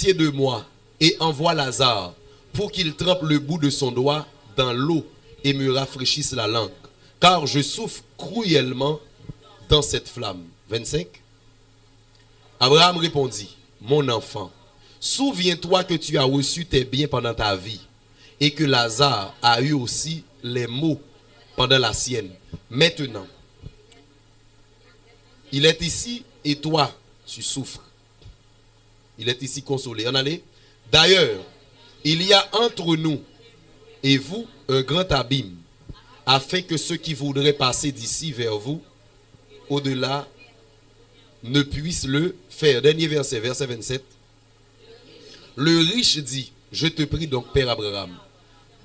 pitié de moi et envoie Lazare pour qu'il trempe le bout de son doigt dans l'eau et me rafraîchisse la langue, car je souffre cruellement dans cette flamme. 25. Abraham répondit, mon enfant, souviens-toi que tu as reçu tes biens pendant ta vie et que Lazare a eu aussi les maux pendant la sienne. Maintenant, il est ici et toi, tu souffres. Il est ici consolé. En allez. D'ailleurs, il y a entre nous et vous un grand abîme, afin que ceux qui voudraient passer d'ici vers vous, au-delà, ne puissent le faire. Dernier verset, verset 27. Le riche dit, je te prie donc, Père Abraham,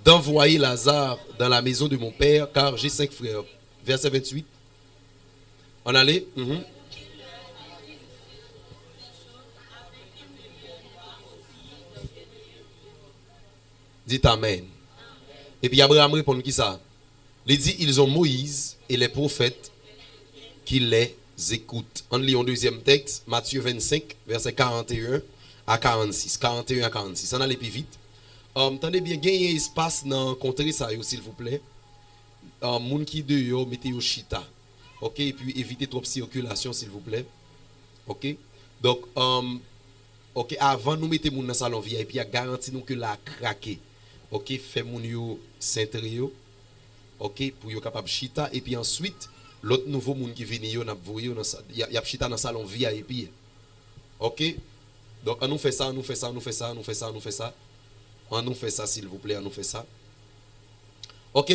d'envoyer Lazare dans la maison de mon père, car j'ai 5 frères. Verset 28. On allait. Dites Amen. Et puis Abraham répond qui ça? Il dit, ils ont Moïse et les prophètes qui les écoutent. On lit un deuxième texte, Matthieu 25, verset 41 à 46. 41 à 46. On allait plus vite. Attendez bien, gagnez espace dans le contrée ça, s'il vous plaît. Moun qui dehors, mettez au chita. Ok, et puis évitez trop de circulation, s'il vous plaît. Ok, donc, ok, avant nous mettez moun dans le salon VIP, il y a garanti nous que la craqué. Ok, fait moun yo centrio. Ok, pour yo capable chita. Et puis ensuite, l'autre nouveau moun qui vient yo, y a chita dans le salon VIP. Ok, donc on nous fait ça, on nous fait ça, on nous fait ça, on nous fait ça, on nous fait ça. On nous fait ça, s'il vous plaît, on nous fait ça. Ok,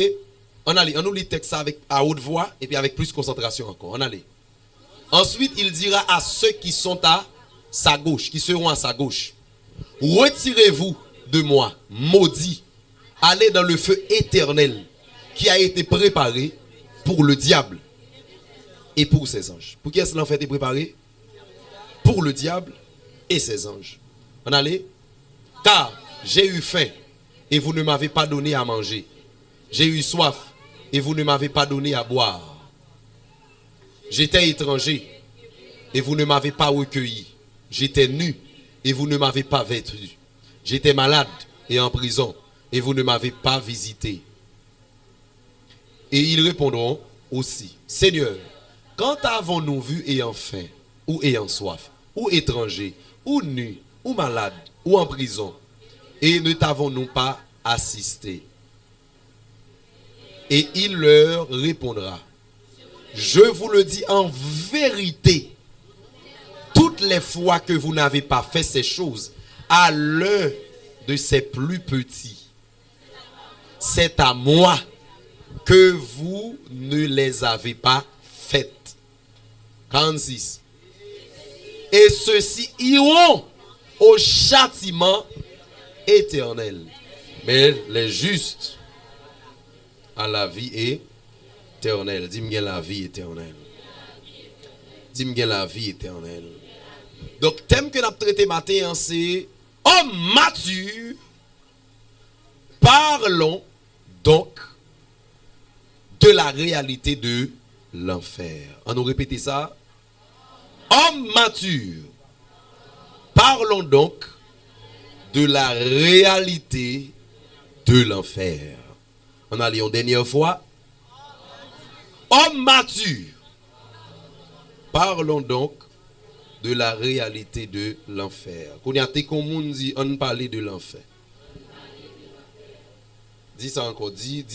on nous lit le texte à haute voix et puis avec plus de concentration encore. On allait. Ensuite, il dira à ceux qui sont à sa gauche, qui seront à sa gauche, retirez-vous de moi, maudits, allez dans le feu éternel qui a été préparé pour le diable et pour ses anges. Pour qui est-ce que l'enfer est préparé? Pour le diable et ses anges. On allait. Car j'ai eu faim et vous ne m'avez pas donné à manger. J'ai eu soif et vous ne m'avez pas donné à boire. J'étais étranger et vous ne m'avez pas recueilli. J'étais nu et vous ne m'avez pas vêtu. J'étais malade et en prison et vous ne m'avez pas visité. Et ils répondront aussi, Seigneur, quand avons-nous vu ayant faim ou ayant soif, ou étranger, ou nu, ou malade, ou en prison, et ne t'avons-nous pas assisté? Et il leur répondra, je vous le dis en vérité, toutes les fois que vous n'avez pas fait ces choses à l'un de ces plus petits, c'est à moi que vous ne les avez pas faites. 46. Et ceux-ci iront au châtiment éternel, mais les justes à la vie éternelle. Dis-moi la vie éternelle. Dis-moi la vie éternelle. Donc, thème que nous avons traité matin, c'est homme mature. Parlons donc de la réalité de l'enfer. On nous répète ça. Homme mature. Parlons donc de la réalité de l'enfer. On a lu une dernière fois. Homme mature. Parlons donc de la réalité de l'enfer. Quand on dit on parle de l'enfer. Dis ça encore. Dis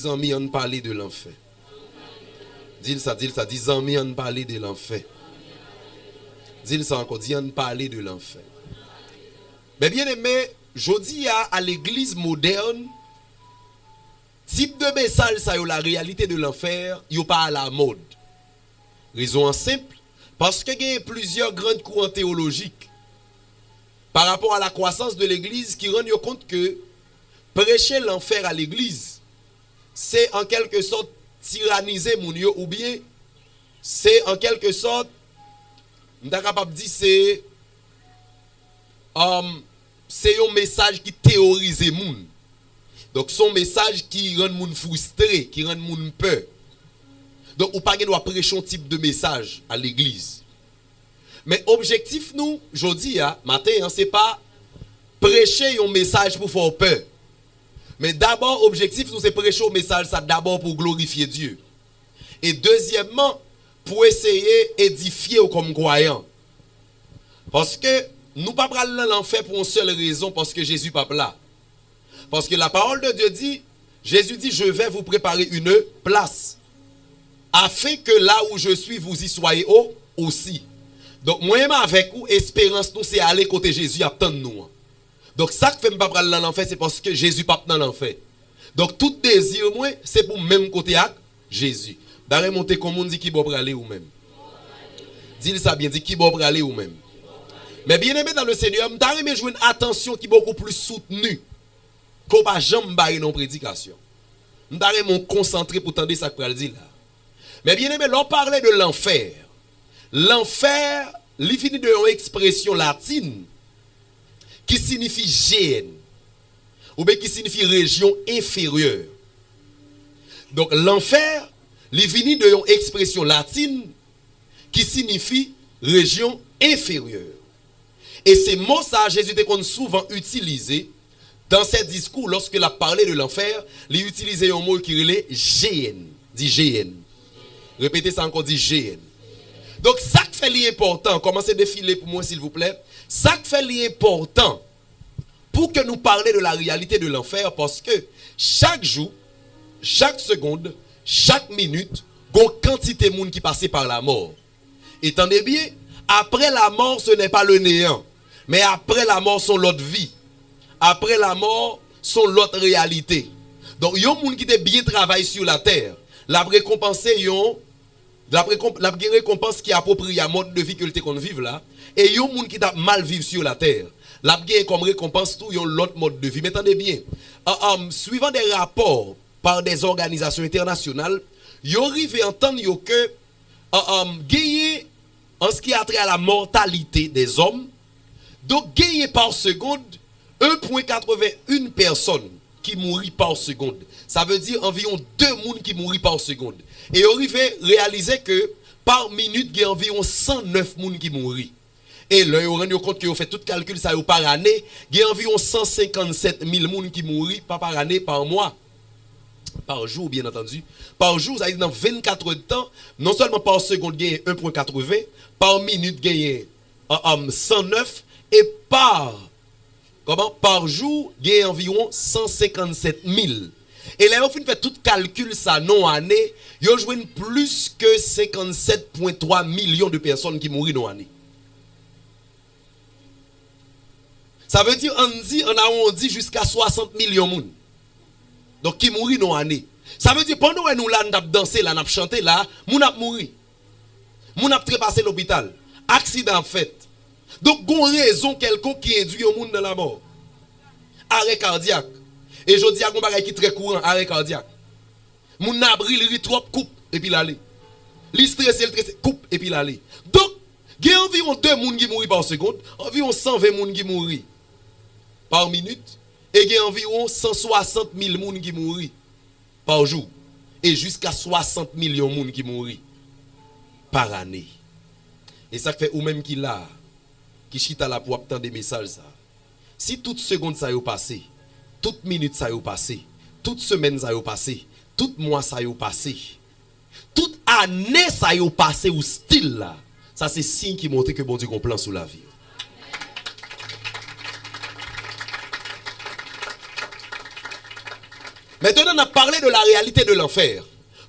amis, on parle de l'enfer. Dis ça. Dis amis, on parle de l'enfer. Dis ça encore. Dis on parle de l'enfer. Mais bien aimé, je dis à l'église moderne, type de message, ça y a la réalité de l'enfer, il n'y a pas à la mode. Raison simple, parce qu'il y a plusieurs grandes courants théologiques par rapport à la croissance de l'église qui rendent compte que prêcher l'enfer à l'église, c'est en quelque sorte tyranniser mon yo, ou bien c'est en quelque sorte, on est capable de dire c'est un message qui théorise les gens. Donc, son message qui rend les gens frustrés, qui rend les gens peur. Donc, ou pas doit prêcher un type de message à l'église. Mais objectif nous, jodi matin, c'est pas prêcher un message pour faire peur. Mais d'abord, objectif nous c'est prêcher un message ça d'abord pour glorifier Dieu. Et deuxièmement, pour essayer d'édifier comme croyants. Parce que nous pas prendre l'enfer pour une seule raison, parce que Jésus pas là. Parce que la parole de Dieu dit, Jésus dit, je vais vous préparer une place. Afin que là où je suis, vous y soyez aussi. Donc, moi-même avec vous, espérance nous, c'est aller côté Jésus, attendre nous. Donc, ça que fait pas prendre l'enfer, c'est parce que Jésus pas dans l'enfer. Donc, tout désir, moi, c'est pour même côté à Jésus. D'ailleurs, monter comme on dit qui va aller ou même. Dis ça bien, dit qui va aller ou même. Mais bien aimé dans le Seigneur, je vais jouer une attention qui est beaucoup plus soutenue qu'on va jamais barrer nos prédications. Je vais me concentrer pour tendre ça que je dire là. Mais bien aimé, l'on parlait de l'enfer. L'enfer, il finit de une expression latine qui signifie gêne ou bien qui signifie région inférieure. Donc l'enfer, il finit de une expression latine qui signifie région inférieure. Et ces mots ça, Jésus était souvent utilisé dans ses discours lorsque il a parlé de l'enfer. Il utilisait un mot qui relait GN. Dit GN. Répétez ça encore, dit GN. Donc ça qui fait l'important, commencez à défiler pour moi s'il vous plaît. Ça qui fait l'important pour que nous parlions de la réalité de l'enfer, parce que chaque jour, chaque seconde, chaque minute, il y a une quantité de monde qui passe par la mort. Et tenez bien, après la mort, ce n'est pas le néant. Mais après la mort, c'est l'autre vie. Après la mort, c'est l'autre réalité. Donc, il y a des gens qui ont bien travaillé sur la terre. La récompense, la récompense qui est appropriée à mode de vie que nous vivons là. Et il y a des gens qui ont mal vivre sur la terre. La comme récompense, tout, il y a l'autre mode de vie. Mais attendez bien, suivant des rapports par des organisations internationales, il y a arrivé à entendre que gagner en ce qui a trait à la mortalité des hommes, donc gagner par seconde 1,81 personnes qui mourent par seconde. Ça veut dire environ 2 personnes qui mourent par seconde. Et on arrive à réaliser que par minute, il y a environ 109 personnes qui mourent. Et là, on rend compte que vous fait tout calcul ça par année, il y a environ 157 000 personnes qui mourent, pas par année, par mois. Par jour, bien entendu. Par jour, ça veut dire dans 24 heures de temps, non seulement par seconde, il y a 1,80, par minute, il y a 109, et par jour, il y a environ 157 000. Et là, on fait tout calcul, ça, non année, il y a joué plus que 57,3 millions de personnes qui mourent dans l'année. Ça veut dire, on dit jusqu'à 60 millions de monde. Donc, qui mourent dans l'année. Ça veut dire, pendant que nous là, nous avons dansé, là, nous avons chanté, là, nous avons mouru. Nous avons trépassé l'hôpital. Accident fait. Donc, il y a une raison quelconque qui induit au monde dans la mort. Arrêt cardiaque. Et je dis à un bagage qui est très courant, arrêt cardiaque. Mon abri, il rit trop, coupe, et puis l'aller. Il stresse, il coupe, et puis l'aller. Donc, il y a environ 2 personnes qui mourent par seconde, environ 120 personnes qui mourent par minute, et il y a environ 160 000 personnes qui mourent par jour. Et jusqu'à 60 millions de personnes qui mourent par année. Et ça fait ou même qui là, qui chita là pour obtenir des messages. Ça. Si toute seconde ça y est passé, toute minute ça y est passé, toute semaine ça y est passé, tout mois ça y est passé, toute année ça y est passé ou style là, ça c'est signe qui montre que bon Dieu a un plan sur la vie. Maintenant, on a parlé de la réalité de l'enfer.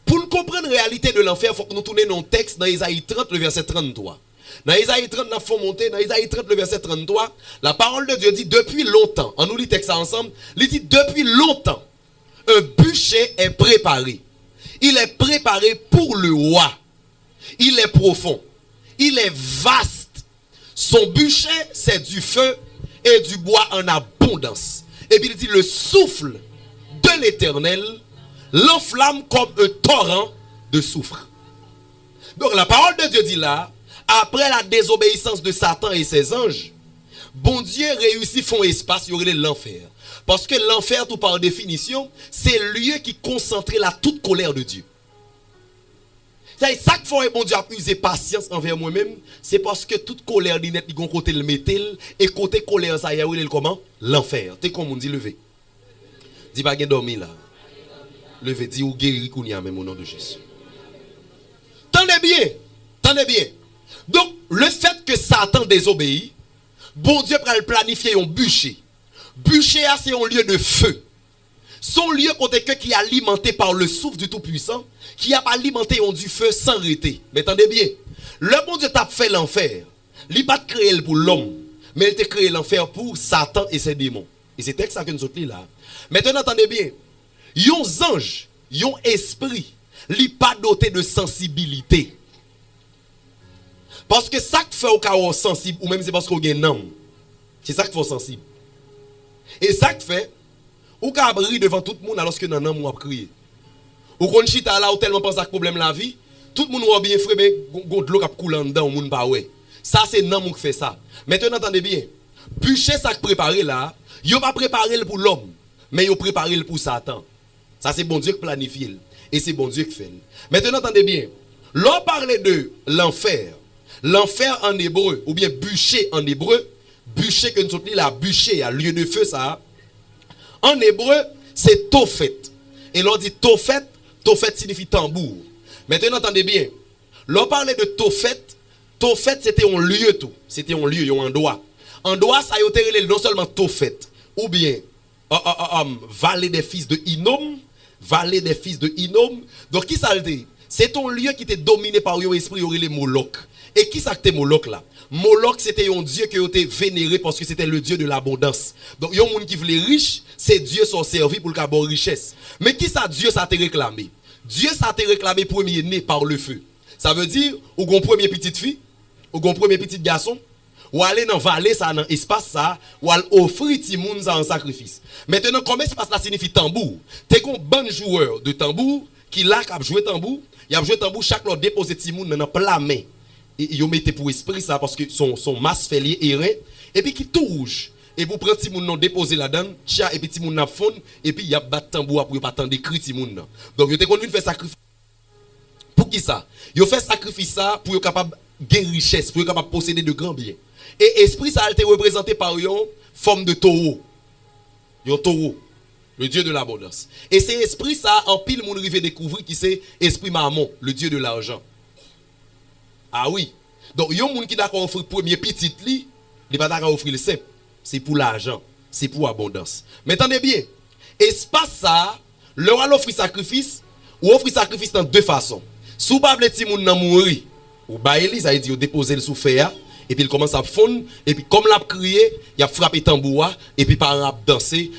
Pour nous comprendre la réalité de l'enfer, il faut que nous tournions nos textes dans Isaïe 30, le verset 33. Dans Isaïe 30, il faut monter. Dans Isaïe 30, le verset 33, la parole de Dieu dit depuis longtemps. On nous lit le texte ensemble. Il dit depuis longtemps, un bûcher est préparé. Il est préparé pour le roi. Il est profond. Il est vaste. Son bûcher, c'est du feu et du bois en abondance. Et puis il dit le souffle de l'Éternel l'enflamme comme un torrent de soufre. Donc la parole de Dieu dit là, après la désobéissance de Satan et ses anges, bon Dieu réussit font espace, il y aurait l'enfer. Parce que l'enfer, tout par définition, c'est le lieu qui concentre la toute colère de Dieu. C'est ça qu'il faut, bon Dieu a usé patience envers moi-même, c'est parce que toute colère d'inette il côté le métal et côté colère ça y a il comment l'enfer. T'es comme on dit lever. Dis pas gen dormi là. Lever dit ou guéri kounya même au nom de Jésus. Tendez bien. Tendez bien. Donc le fait que Satan désobéit, bon Dieu va planifier un bûcher. Bûcher c'est un lieu de feu. Son lieu qui est alimenté par le souffle du Tout-Puissant, qui a alimenté du feu sans arrêter. Mais attendez bien, le bon Dieu t'a fait l'enfer. Il n'a pas créé pour l'homme, mais il t'a créé l'enfer pour Satan et ses démons. Et c'est ça que nous sommes là. Maintenant, attendez bien, yon ange, yon esprit, il n'est pas doté de sensibilité. Parce que ça qui fait au cas où sensible, ou même c'est parce qu'on a un âme. C'est ça qui fait sensible. Et ça qui fait, ou ka rire devant tout le monde alors que nan nan m'a crié. Ou kon chita là ou tellement pense à problème la vie, tout le monde va bien frère mais gon de l'eau k'ap coulant dedans moun pa ouais. Ça c'est nan moun qui fait ça. Maintenant entendez bien. Bûcher ça préparé là, yo pas préparé pour l'homme, mais yo préparé pour Satan. Ça c'est bon Dieu qui planifie et c'est bon Dieu qui fait. Maintenant entendez bien. L'on parle de l'enfer. L'enfer en hébreu ou bien bûcher en hébreu, bûcher que nous sommes là, bûcher à lieu de feu ça. En hébreu, c'est Tophet. Et l'on dit Tophet, Tophet signifie tambour. Maintenant, entendez bien. L'on parlait de Tophet, Tophet c'était un lieu tout. C'était un lieu, un endroit. Endroit, ça y a non seulement Tophet, ou bien vallée des fils de Hinnom, vallée des fils de Hinnom. Donc, qui ça le dit? C'est un lieu qui était dominé par un esprit, les Moloch. Et qui ça c'était Moloch là? Moloch c'était un dieu qui était vénéré parce que c'était le dieu de l'abondance. Donc, il y a un monde qui voulait riche, ces dieux sont servis pour le avoir richesse. Mais qui ça Dieu ça t'a réclamé? Dieu ça t'a réclamé premier né par le feu. Ça veut dire, ou gon premier petite fille, ou gon premier petit garçon, ou aller dans vallée ça dans espace ça, ou aller offrir ti moun ça en sacrifice. Maintenant comment espace là signifie tambour? T'es un bon joueur de tambour qui là qui a joué tambour, il a joué tambour chaque lot déposer ti moun dans plat main. Et yo mette pour esprit ça parce que son masse fait lié erré et puis qui tout rouge. Et pour prendre ti moun non déposer là-dedans, et puis ti moun n'a fond et puis y a battre tambour pour pas tendre cri ti moun nan. Donc yo te connu faire sacrifice. Pour qui ça? Yo fait sacrifice ça pour yo capable gagner richesse, pour yo capable posséder de grands biens. Et esprit ça a été représenté par une forme de taureau. Yon taureau, le dieu de l'abondance. Et c'est esprit ça en pile moun rive découvrir qui c'est esprit Mammon, le dieu de l'argent. Ah oui. Donc yon moun qui d'accord offrir premier petit li, il pas d'accord offrir le simple. C'est pour l'argent, c'est pour abondance. Mais attendez bien, espace ça, leur a offrir sacrifice, ou offrir sacrifice dans deux façons. Si vous ne voulez pas moun nan mourir, ou baili, ça veut dire déposer le sous fer, et puis il commence à fondre, et puis comme l'a crié, il a frappé tambour, et puis par l'a danser.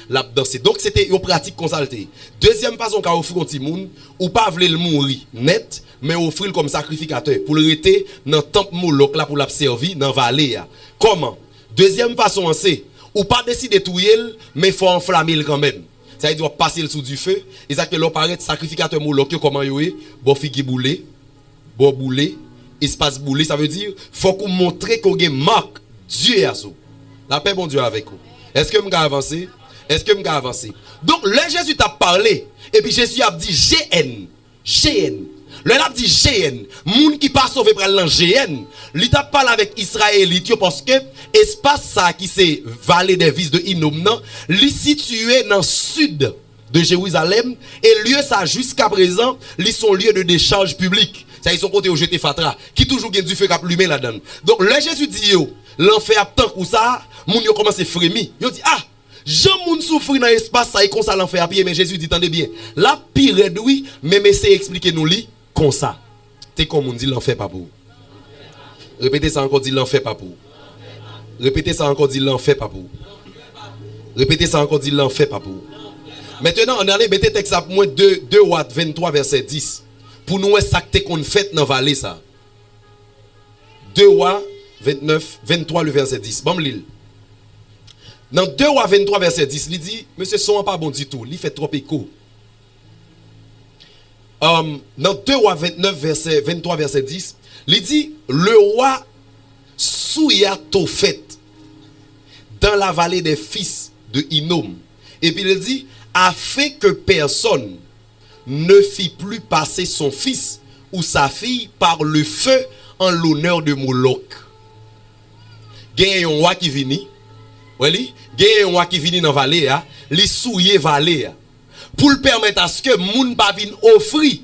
Donc c'était une pratique consultée. Deuxième façon qu'a offrir un petit moun, ou pas voulez le mourir net, mais offrir comme sacrificateur, pour le rester dans le temple Moloch là pour l'observer dans la vallée. Comment? Deuxième façon, c'est ou pas décider de touiller, mais il faut enflammer quand même. Ça veut dire passer le sous du feu. Et ça que l'on paraît sacrificateur Moloch, comment il est, bon figue boulé, bon boulé, espace boulé. Ça veut dire faut qu'on montre qu'on a marque Dieu à sous. La paix bon Dieu avec vous. Est-ce que je vais avancer? Est-ce que je vais avancer? Donc, là, Jésus t'a parlé, et puis Jésus a dit GN. GN. Le a dit GN, moun qui pas sauvé pour l'an GN, il t'a parlé avec Israélite parce que espace ça qui c'est vallée des fils de Hinnom, li situé dans le sud de Jérusalem et lieu ça jusqu'à présent, li son lieu de décharge public. Ça ils sont côté au jeté fatra qui toujours gagne du feu qui a plumé là-dedans. Donc le Jésus dit yo, l'enfer a tant ou ça, moun yo commence à frémir. Yo dit ah Jean moun souffrir dans l'espace ça et comme ça l'enfer à pied mais Jésus dit attendez bien. La pire oui, mais c'est expliquer nous li comme ça. C'est comme on dit l'enfer pas pour. Répétez ça encore dit l'enfer pas pour. Répétez ça encore dit l'enfer pas pour. Répétez ça encore dit l'enfer pas pour. Maintenant on allait mettre texte à moins 2 Watts 23 verset 10 pour nous exacter qu'on fait dans vallée ça. 2 Watts 23 le verset 10. Bon l'île. Dans 2 Watts 23 verset 10, il dit monsieur son pas bon du tout, il fait trop écho. Dans 2 Rois 23 verset 10, il dit le roi souilla Tophet dans la vallée des fils de Hinnom. Et puis il dit afin que personne ne fit plus passer son fils ou sa fille par le feu en l'honneur de Moloch. Il y a un roi qui vient, il y a un roi qui vient dans la vallée, il souille la vallée. Pour le permettre à ce que les gens ne viennent offrir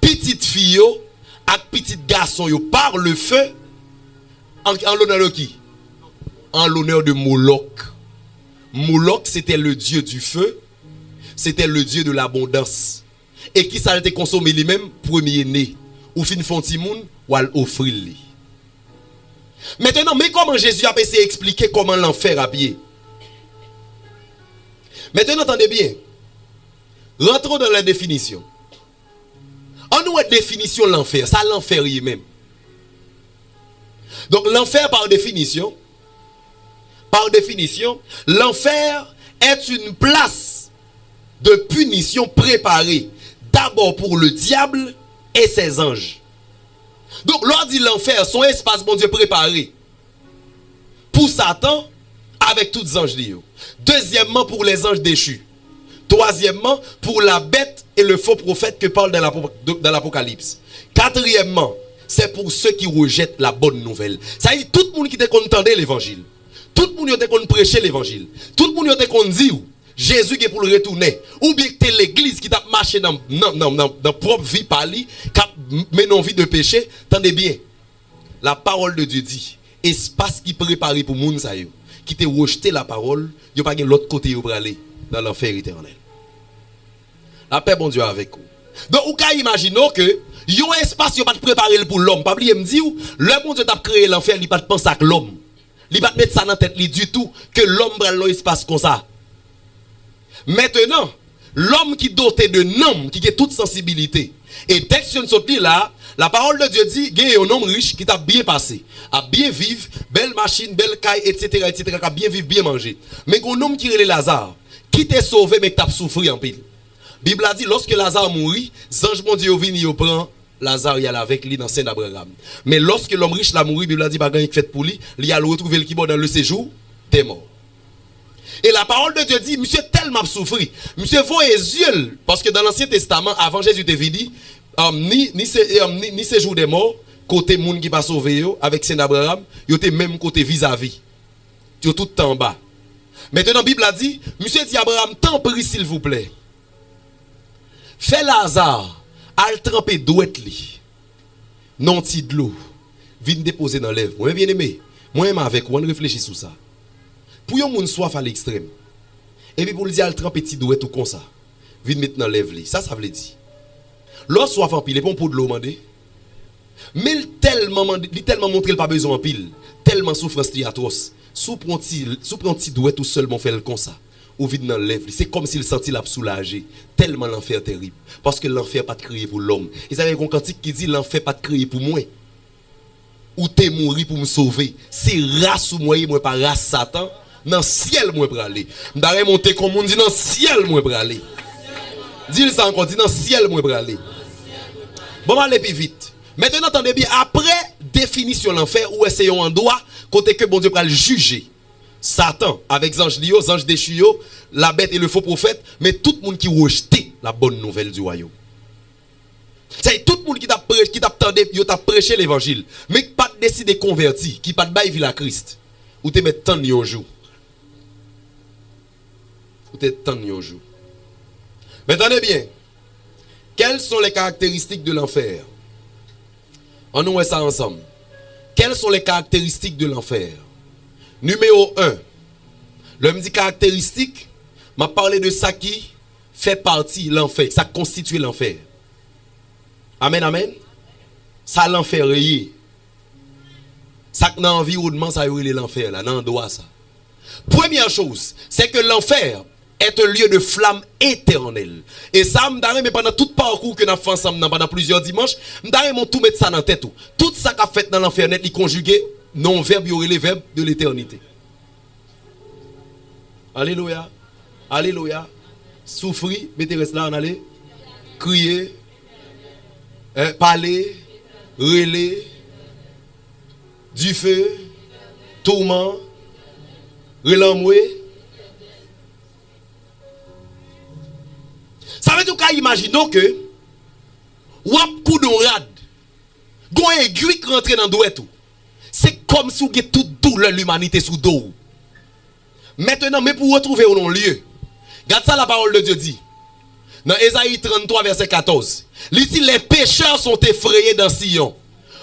petite fille et petit garçon par le feu en l'honneur de qui? En l'honneur de Moloch. Moloch, c'était le dieu du feu, c'était le dieu de l'abondance. Et qui ça a été consommé lui-même, premier-né. Ou fin font ti moun, ou al offrir lui. Maintenant, mais comment Jésus a essayé d'expliquer comment l'enfer a pied? Maintenant, entendez bien. Rentrons dans la définition. En nous, la définition de l'enfer, ça l'enfer lui-même. Donc, l'enfer, par définition, l'enfer est une place de punition préparée d'abord pour le diable et ses anges. Donc, l'on dit l'enfer, son espace, bon Dieu, préparé pour Satan avec tous les anges. Deuxièmement, pour les anges déchus. Troisièmement, pour la bête et le faux prophète que parle dans l'Apocalypse. Quatrièmement, c'est pour ceux qui rejettent la bonne nouvelle. Ça veut dire tout le monde qui entendait l'évangile. Tout le monde qui prêchait l'évangile. Tout le monde qui dit Jésus qui est pour le retourner. Ou bien que l'église qui t'a marché dans propre vie par lui, qui a mené une vie de péché. Tendez bien. La parole de Dieu dit, espace qui préparé pour moun sa yo, qui t'a rejeté la parole, il n'y a pas de l'autre côté pour aller dans l'enfer éternel. La paix bon Dieu avec vous. Donc, vous pouvez imaginer que il y a un espace qui n'est pas préparé pour l'homme. Pas oublier me dire, le bon Dieu t'a créé l'enfer, il n'a pas de penser à l'homme. Il n'a pas de mettre ça dans la tête du tout, que l'homme prenne l'espace comme ça. Maintenant, l'homme qui est doté de nom, qui a toute sensibilité, et dès que je sorti là, la parole de Dieu dit, il y a un homme riche qui t'a bien passé, a bien vivre, belle machine, belle caille, etc., qui a bien vivre, bien manger. Mais il y a un homme qui est Lazare, qui t'a sauvé, mais qui t'a souffert en pile. La Bible a dit, lorsque Lazare mourit, l'ange mon Dieu vient, il prend Lazare, il y a avec lui dans Saint Abraham. Mais lorsque l'homme riche l'a mouru, la Bible a dit, il fait pour lui, il a retrouvé le qui dans le séjour, t'es mort. Et la parole de Dieu dit, monsieur tellement souffri, monsieur faut les yeux, parce que dans l'Ancien Testament, avant Jésus te dit, ni séjour des morts, côté monde qui va sauver avec Saint Abraham, il était même côté vis-à-vis. Tu es tout en bas. Maintenant, la Bible a dit, monsieur dit Abraham, t'en prie s'il vous plaît. Fais Lazare, al tremper douette li. Non ti de l'eau. Vine déposer dans l'èvre. Moi bien aimé, moi même avec on réfléchit sur ça. Pour yon moun soif à l'extrême. Et puis pour le dire al tremper ti douette ou comme ça. Vine mettre dans l'èvre li. Ça veut dire. Lorsque soif en pile, bon pour de l'eau mandé. Mais il tellement montré il pas besoin en pile, tellement souffrance li atroce. Sous prend ti douette ou seulement faire le comme ça. Ou vide dans l'èvre. C'est comme s'il sentit la soulagé. Tellement l'enfer terrible. Parce que l'enfer pas de crier pour l'homme. Ils avaient un cantique qui dit l'enfer pas de crier pour moi. Ou t'es mouru pour me sauver. C'est race ou moi pas race Satan. Dans le ciel moi pour aller. M'dare monter comme on dit dans le ciel moi pour aller. Dis ça encore, dit dans le ciel moi pour aller. Bon aller plus vite. Maintenant attendez bien, après définition l'enfer ou essayons en droit côté que bon Dieu va le juger. Satan, avec les anges déchus, la bête et le faux prophète, mais tout le monde qui rejeté la bonne nouvelle du royaume. C'est tout le monde qui t'a prêché l'évangile, mais qui pas décidé de convertir, qui pas de bail à Christ, ou te mettre tant de jour. Ou te tant de jour. Mais attendez bien, quelles sont les caractéristiques de l'enfer? On nous voit ça ensemble. Quelles sont les caractéristiques de l'enfer? Numéro 1, l'homme dit caractéristique, m'a parlé de ça qui fait partie de l'enfer, ça constitue l'enfer. Amen, amen. Ça l'enfer est. Ça que dans l'environnement, ça y est l'enfer, là, dans l'endroit, ça. Première chose, c'est que l'enfer est un lieu de flamme éternelle. Et ça, mais pendant tout parcours que nous avons fait ensemble, pendant plusieurs dimanches, m'dare tout mettre ça dans la tête. Tout ça qu'a fait dans l'enfer net, il conjugué non-verbe, il y aurait les verbes de l'éternité. Alléluia. Alléluia. Souffrir, mettez reste là en aller. Crier. Parler. Relais. Du feu. Tourment. Relamoué. Ça veut dire qu'à imaginer que Wap coup de rad. Gon aiguille qui rentre dans douette tout. C'est comme si vous avez toute douleur l'humanité sous dos. Maintenant, mais pour retrouver un lieu. Regarde ça, la parole de Dieu dit. Dans Ésaïe 33, verset 14. Il dit, les pécheurs sont effrayés dans Sion.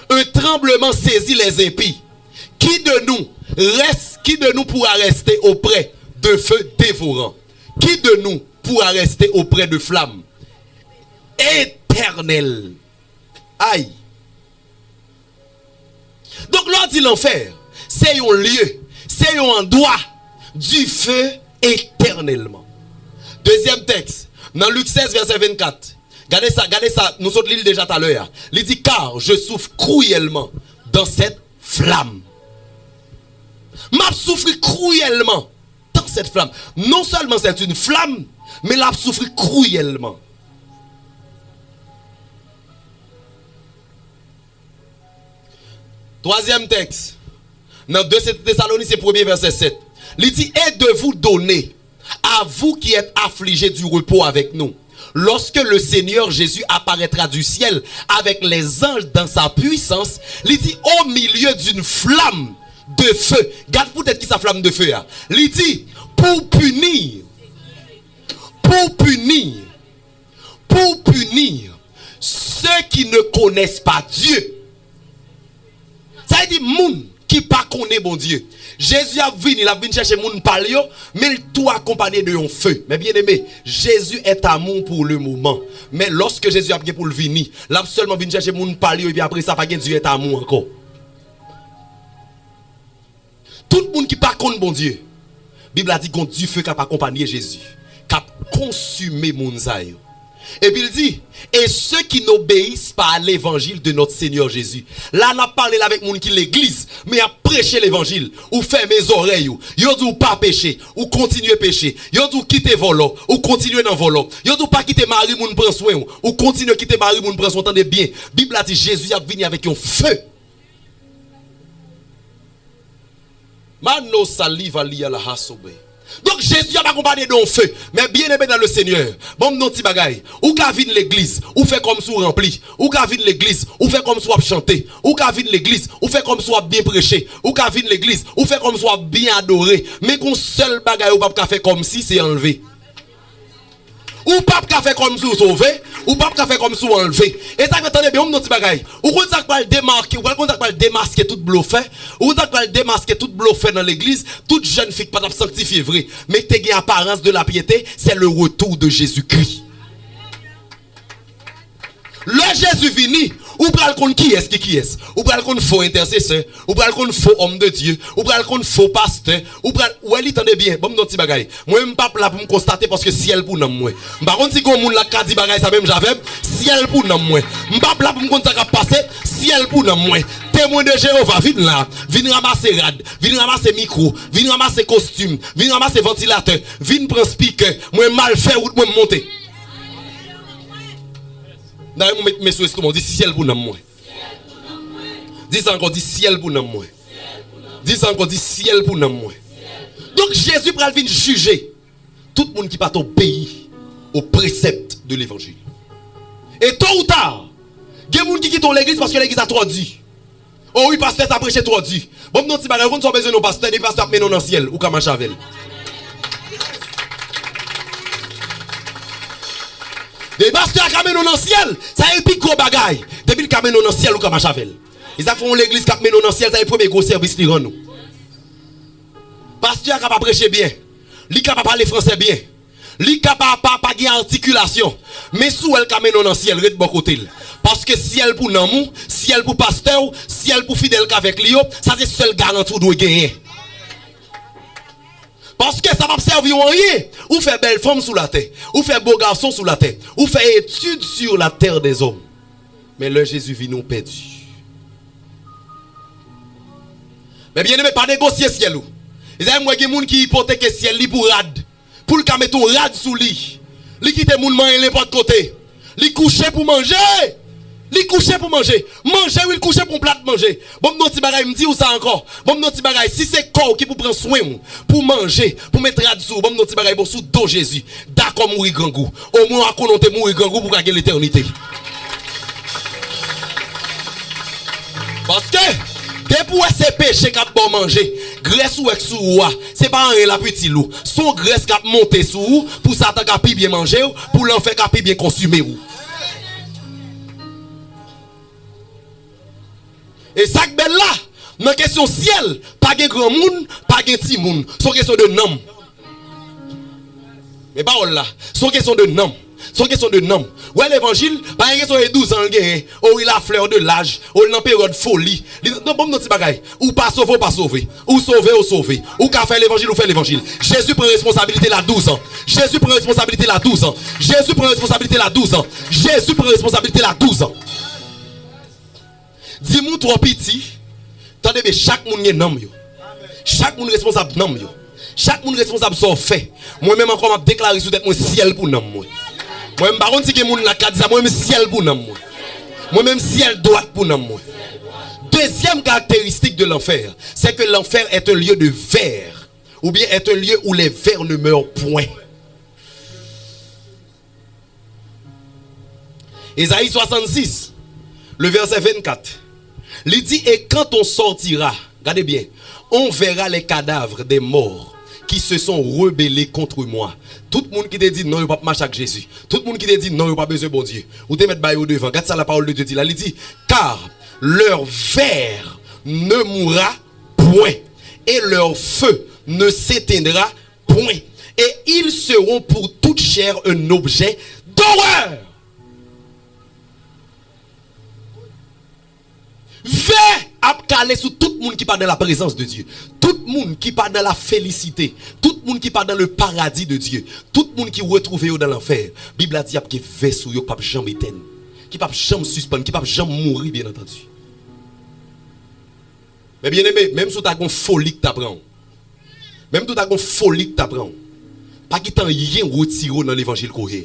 Un tremblement saisit les impies. Qui de nous pourra rester auprès de feu dévorant? Qui de nous pourra rester auprès de flammes éternelles? Aïe. Donc, l'on dit l'enfer, c'est un lieu, c'est un endroit du feu éternellement. Deuxième texte, dans Luc 16, verset 24. Regardez ça, nous sommes l'île déjà tout à l'heure. Il dit, car je souffre cruellement dans cette flamme. M'a souffri cruellement dans cette flamme. Non seulement c'est une flamme, mais l'a souffri cruellement. Troisième texte, dans 2 Thessaloniciens 1er verset 7. Il dit, et de vous donner, à vous qui êtes affligés, du repos avec nous. Lorsque le Seigneur Jésus apparaîtra du ciel avec les anges dans sa puissance, il dit, au milieu d'une flamme de feu. Garde peut-être qui sa flamme de feu. Il dit, pour punir ceux qui ne connaissent pas Dieu. Ça veut dire, moun qui pas connaît bon Dieu. Jésus a venu, il a venu chercher moun palio, mais il tout accompagné de un feu. Mais bien aimé, Jésus est amour pour le moment. Mais lorsque Jésus a venu pour le venir, là seulement venu chercher moun palio et puis après ça pas Dieu est amour encore. Tout le monde qui pas connaît bon Dieu. La Bible a dit qu'on Dieu feu qui a accompagné Jésus, qui a consumé moun zayo. Et puis il dit, et ceux qui n'obéissent pas à l'évangile de notre Seigneur Jésus. Là, on a parlé avec moun qui l'église, mais a prêché l'évangile. Ou fermez les oreilles, ou dit pas pécher, ou continuer pécher. Yo dit quitter volant, ou continuer dans volant. Yo dit pas quitter mari moun prend soin, ou continuer quitter mari moun prend soin. Entendez bien. Bible a dit Jésus a venu avec un feu. Mano saliva liya la hasobe. Donc Jésus a accompagné d'un feu. Mais bien aimé dans le Seigneur. Bon, non, petit bagay. Ou ka vin l'église, ou fait comme si rempli. Ou ka vin l'église, ou fait comme si chanter. Ou ka vin l'église, ou fait comme si bien prêcher. Ou ka vin l'église, ou fait comme si bien adoré. Mais qu'on seul bagay ou pas faire comme si c'est enlevé. Ou pas faire comme si vous sauvez, ou pas faire comme si vous enlevez. Et ça, attendez bien, on petit bagay. Ou quand ça va démarquer, ou quand ça va démasquer tout bluffé, ou quand ça va démasquer tout bluffé dans l'église, toute jeune fille pas sanctifiée vrai, mais qui a apparence de la piété, c'est le retour de Jésus-Christ. Le Jésus vini, ou pral kon qui est, ou pral kon faux intercesseur, ou pral kon faux homme de Dieu, ou pral kon faux pasteur, ou pral ou elle tendez bien, bon non ti bagay. Moi même pas là pour me constater parce que ciel pour nan moi. Par contre si gon moun la ka di bagay ça même j'avais, ciel pour nan moi. M'pa là pour me constater ça passer, ciel pour nan moi. Témoin de Jéhovah vinn là, vinn ramasser rad, vinn ramasser micro, vinn ramasser costume, vinn ramasser ventilateur, vinn prendre speaker, moi mal fait ou moi monter. Mes souhaits, dit ciel pour moi. Dis encore, dit ciel pour moi. Dis encore, dit ciel pour moi. Donc Jésus va venir juger tout le monde qui pas obéi au précepte de l'évangile. Et tôt ou tard, il y a des gens qui quittent l'église parce que l'église a trop dit. Oh oui, pasteur, ça prêche trop dit. Bon, non, si vous avez besoin de pasteur, des pasteurs qui dans le ciel ou comme un chavel. Les pasteurs qui amènent dans le ciel, ça est plus gros bagaille. Depuis qu'ils amènent dans le ciel ou comme un chavel. Ils font l'église qui amène dans le ciel, ça est le premier gros service qu'ils rendent nous. Pasteur qui va prêcher bien. Lui qui va parler français bien. Lui qui va pas de articulation. Mais sous elle qui amène dans le ciel, de bon côté. Parce que ciel pour namou, ciel pour pasteur, ciel pour fidèle avec lui, ça c'est seul garantie doit gagner. Parce que ça va servir rien. Ou fait belle femme sous la terre. Ou fait beau garçon sous la terre. Ou fait étude sur la terre des hommes. Mais le Jésus vit nous perdu. Mais bien aimé, pas négocier ciel. Ils ont moi des gens qui hypothèquent ciel li pour rad. Pour le mettre un rad sous lui. Li quitte moun manger n'importe côté. Li coucher pour manger. Li coucher pour manger. Manger ou il coucher pour plat manger. Bon non ti bagay me dit ou ça encore. Bon non ti bagay si c'est corps qui pour prendre soin pour manger, pour mettre rad sous. Bon non ti bagay pour sous dos Jésus. D'accord mourir grand goût. Au moins à connaître mourir grand goût pour gagner l'éternité. Parce que, depuis ces péchés qu'a bon manger, graisse ou ex sous c'est pas un la petit loup. Son graisse qu'a monté sous pour Satan qu'a bien manger, pour l'enfer qu'a bien consommer. Et ça que ben là, dans question ciel, pas de grand monde, pas de petit monde, c'est question de nom. Mais pas là, c'est question de nom. C'est question de nom. Ouais, l'évangile, pas une question de 12 ans, ou il a fleur de l'âge, ou il a une période de folie. Non, bon, petit bagay. Ou pas sauver, ou pas sauver. Ou sauver, ou sauver. Ou qu'a fait l'évangile, ou fait l'évangile. Jésus prend responsabilité là 12 ans. Jésus prend responsabilité là 12 ans. Jésus prend responsabilité là 12 ans. Jésus prend responsabilité là 12 ans. Dis-moi trop petit. Tendez, mais chaque monde est nom. Chaque monde responsable nom. Chaque monde responsable son fait. Moi-même encore m'a déclaré sous tête mon ciel pour nom. Moi-même par contre si que monde la carte ça moi-même ciel pour nom. Moi-même ciel droite pour nom. Deuxième caractéristique de l'enfer, c'est que l'enfer est un lieu de ver, ou bien est un lieu où les vers ne meurent point. Ésaïe 66, le verset 24. Il dit, et quand on sortira, regardez bien, on verra les cadavres des morts qui se sont rebellés contre moi. Tout le monde qui te dit non, il ne pas marcher avec Jésus. Tout le monde qui te dit non, il pas besoin de bon Dieu. Ou te mettre au devant. Regarde ça, la parole de Dieu dit là. Il dit, car leur ver ne mourra point et leur feu ne s'éteindra point. Et ils seront pour toute chair un objet d'horreur. Ver à caler sur tout le monde qui part dans la présence de Dieu. Tout le monde qui part dans la félicité. Tout le monde qui part dans le paradis de Dieu. Tout le monde qui retrouve dans l'enfer. La Bible a dit qu'il y a des vaisseaux qui ne peuvent jamais éteindre. Qui ne peuvent jamais suspendre. Qui ne peuvent jamais mourir, bien entendu. Mais bien aimé, même si tu as une folie que tu apprends. Même si tu as une folie que tu apprends. Pas qu'il t'en rien retiré dans l'évangile courir.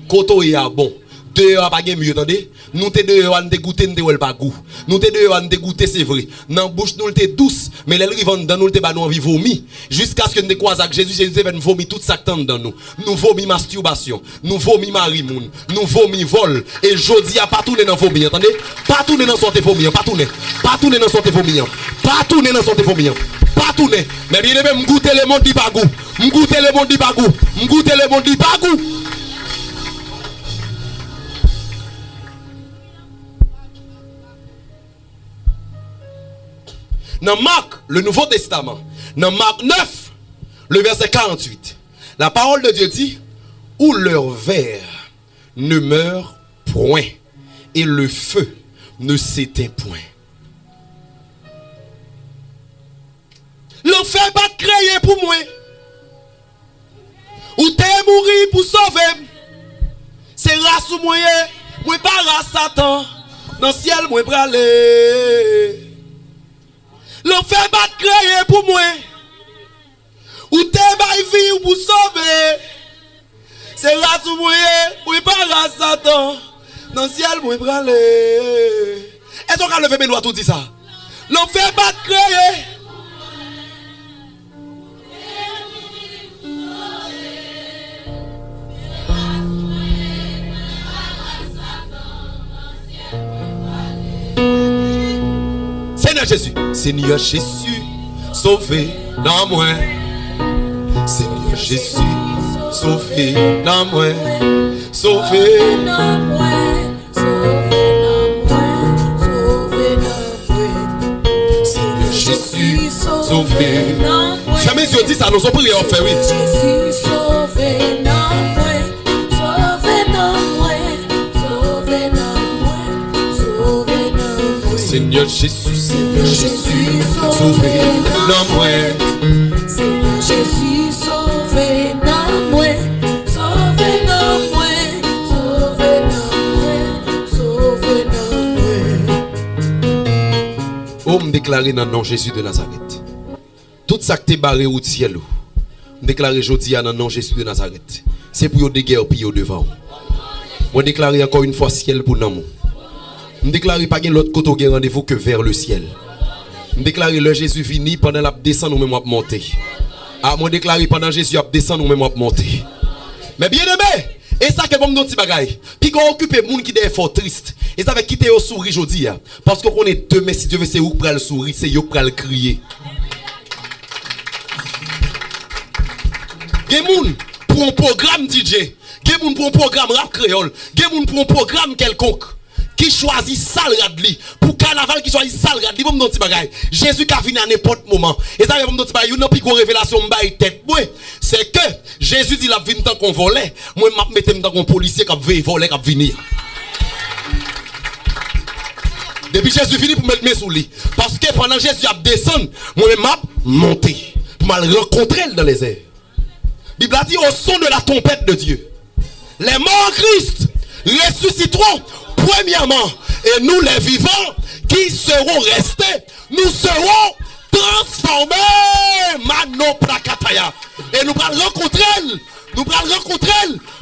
Quand on est bon. Dehors pas mieux, attendez. Nous te dehors on te goûter nous pas goût. Nous te dehors on te goûter c'est vrai. Dans bouche nous te douce, mais les rivant dans nous te ba nous envie vomir jusqu'à ce que nous te croise avec Jésus, Jésus va nous vomir tout ça que dans nous. Nous vomi masturbation, nous vomi marimoun, nous vomi vol et jodi a pas tourner dans vomi, attendez? Pas tourner dans sorte vomi, pas tourner. Pas tourner dans sorte vomi. Pas tourner dans sorte vomi. Pas tourner. Mais bien aimé, m'goûter le monde di pas goût. M'goûter le monde di pas goût. M'goûter le monde di pas goût. Dans Marc, le Nouveau Testament, dans Marc 9, le verset 48, la parole de Dieu dit, où leur ver ne meurt point et le feu ne s'éteint point. L'enfer pas créé pour moi. Ou t'es mourir pour sauver. C'est race ou moi, moi pas race Satan. Dans le ciel, moi praler. L'enfer pas créé pour moi. Ou t'es bail vie pour sauver. C'est race ou moi, moi pas race Satan. Dans le ciel, moi praler. Est-ce qu'on a levé mes doigts tout dit ça? L'enfer pas créé. Seigneur Jésus, Seigneur Jésus, sauvé dans moi. Seigneur Jésus, sauvé dans moi. Sauvé dans moi. Seigneur Jésus, sauvé dans moi. Jamais Dieu dit ça, nous sommes priés en fait, oui. Jésus, sauvé dans moi. Sauvé dans moi. Sauvé dans moi. Sauvé dans moi. Seigneur Jésus, Seigneur Jésus, sauvé dans moi. Seigneur Jésus, sauvé dans moi. Sauvé dans moi. Sauvé dans moi. Sauvé dans moi. Oh, me déclarer dans le nom de Jésus de Nazareth. Tout ça que t'es barré au ciel, me déclarer aujourd'hui dans le nom de Jésus de Nazareth. C'est pour des guerres puis devant. Moi déclarer encore une fois ciel pour nous. Je déclare pas l'autre côté qui rendez-vous que vers le ciel. Je déclare le Jésus fini pendant la descente nous même monter. Ah moi déclare pendant Jésus a descend nous même monter. Mais bien aimé, Et ça que bon nous petit bagaille. Puis qu'on occupe moun qui des fort triste. Et ça va quitter au sourire aujourd'hui parce qu'on est demain si Dieu veut c'est où pour le sourire, c'est yo pour le crier. Gen moun pour un programme DJ, gen moun pour un programme rap créole, gen moun pour un programme quelconque qui choisit sale radli pour carnaval qui choisit sale radli bon non petit bagaille. Jésus qui a venu à n'importe moment. Et ça bon non petit bagaille, une plus grosse révélation m'baille tête. C'est que Jésus dit la vinn tant qu'on volait, moi m'a mettre tant qu'on policier qui veut voler qui venir. Depuis Jésus fini pour mettre mes sous lui parce que pendant Jésus a descendu, moi m'a monté pour mal rencontrer dans les airs. Bible a dit au son de la trompette de Dieu. Les morts en Christ ressusciteront premièrement et nous les vivants qui seront restés, nous serons transformés. Mano prakataya. Et nous allons rencontrer. Nous allons rencontrer.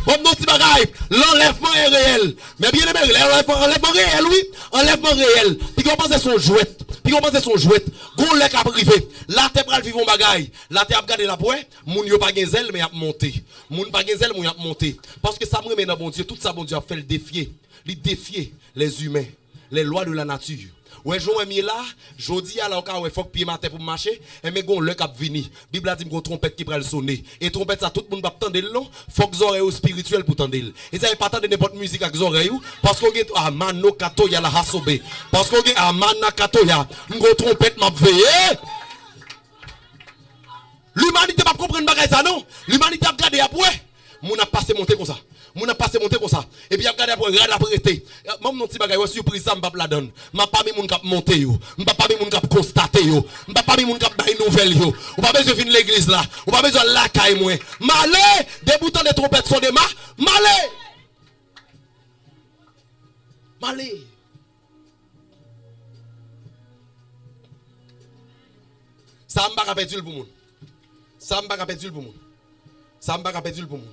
Bon, nos petits bagailles. L'enlèvement est réel. Mais bien aimé, l'enlèvement réel, oui. Enlèvement réel. Puis qu'on pense son jouet. Gon lek a privé. La terre pral vivre bagaille. La terre a regardé la poing. Moun yo pas gen zèle mais a monté. Moun pas gen zèle moun a monté. Parce que ça me remet dans bon Dieu. Tout ça bon Dieu a fait le défier. Il défier les humains, les lois de la nature. Ouais, j'en ai là, jodi à la ouais, faut que pied matin pour marcher, et mais gon le cap vini. Bible a dit une trompette qui pral sonner. Et trompette ça tout le monde va tendre le long, faut que oreilles spirituel pour tendre. Et ça pas tendre n'importe musique avec oreilles parce qu'on get amano kato ya la hasobe. Parce qu'on get amana kato ya, une trompette m'a veillé. L'humanité va comprendre bagay ça non. L'humanité a regardé après. Moun a passé monter comme ça. Et puis regardez après regarde après été. Même non petit bagay surprise ça m'pa la donne. M'a pas mis moun k'ap monter yo. M'pa pas mis moun k'ap constater yo. M'pa pas mis moun k'ap bail nouvelle yo. Ou pas besoin venir l'église là. Ou pas besoin la caille moi. Malé, des boutons de trompette sont des malé. Ça m'pa ka perdu pour moun. Ça m'pa ka perdu pour moun.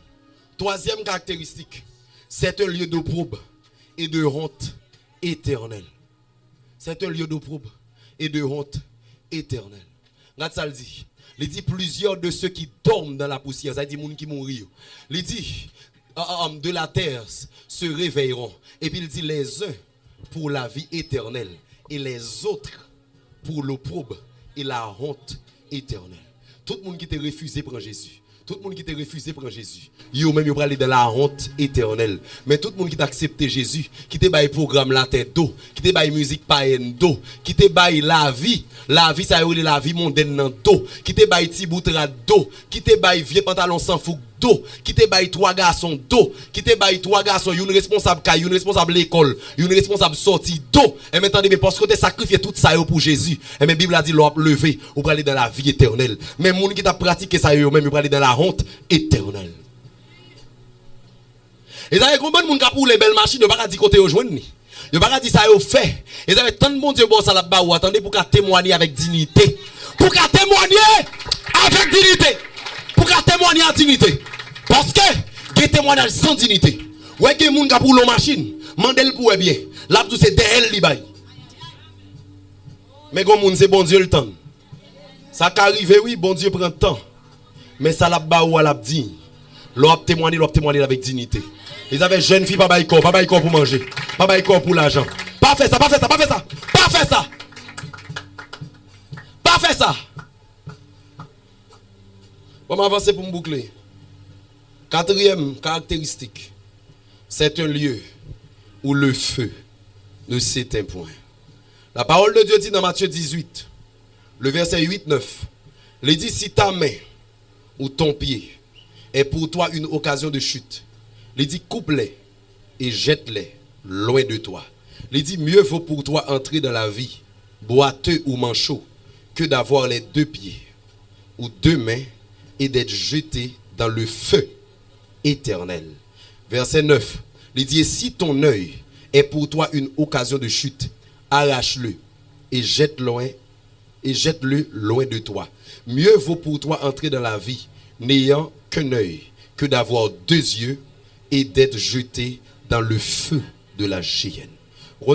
Troisième caractéristique, c'est un lieu d'opprobre et de honte éternelle. C'est un lieu d'opprobre et de honte éternelle. Regarde ça, il dit plusieurs de ceux qui dorment dans la poussière, ça dit les gens qui mourent. Il dit de la terre se réveilleront. Et puis il dit les uns pour la vie éternelle et les autres pour l'opprobre et la honte éternelle. Tout le monde qui t'a refusé prend Jésus. Tout le monde qui t'a refusé prend Jésus. Yo même yo aller dans la honte éternelle. Mais tout le monde qui t'a accepté Jésus, qui t'a bail programme la tête d'eau, qui t'a bail musique païenne d'eau, qui t'a bail la vie ça y est la vie mondaine dans d'eau, qui t'a bail petit boutra d'eau, qui t'a bail vieux pantalon sans fougue d'eau, qui t'a bail trois garçons d'eau, qui t'a bail trois garçons, une responsable caille, une responsable l'école, une responsable sortie d'eau. Et maintenant mais parce que tu sacrifié tout ça pour Jésus, et même Bible a dit l'on lever ou pour aller dans la vie éternelle. Mais moun qui t'a pratiqué ça yo même pour aller dans la honte éternelle. Et ça y est combien de monde qui pour les belles machines, ne pas dire côté au joindre ni. Ne pas dire ça yo fait. Et ça y est tant de bon Dieu bon ça là bas ou attendez pour qu'à témoigner avec dignité. Pour qu'à témoigner avec dignité. Pour qu'à témoigner en dignité. Parce que des témoignages sans dignité. Ouais que monde qui pour la machine, mandel pour bien. Là tout c'est derrière li bay. Mais comme monde c'est bon Dieu le temps. Ça qu'arrive oui, bon Dieu prend temps. Mais ça là bas ou la dit. L'on témoigner avec dignité. Ils avaient jeune fille, pas bail corps pour manger, pas bail corps pour l'argent. Pas fait ça. On va avancer pour me boucler. Quatrième caractéristique, c'est un lieu où le feu ne s'éteint point. La parole de Dieu dit dans Matthieu 18, le verset 8-9, il dit si ta main ou ton pied est pour toi une occasion de chute, il dit coupe-les et jette-les loin de toi. Il dit mieux vaut pour toi entrer dans la vie boiteux ou manchot que d'avoir les deux pieds ou deux mains et d'être jeté dans le feu éternel. Verset 9. Il dit si ton œil est pour toi une occasion de chute, arrache-le et jette-le loin de toi. Mieux vaut pour toi entrer dans la vie n'ayant qu'un œil que d'avoir deux yeux et d'être jeté dans le feu de la géhenne.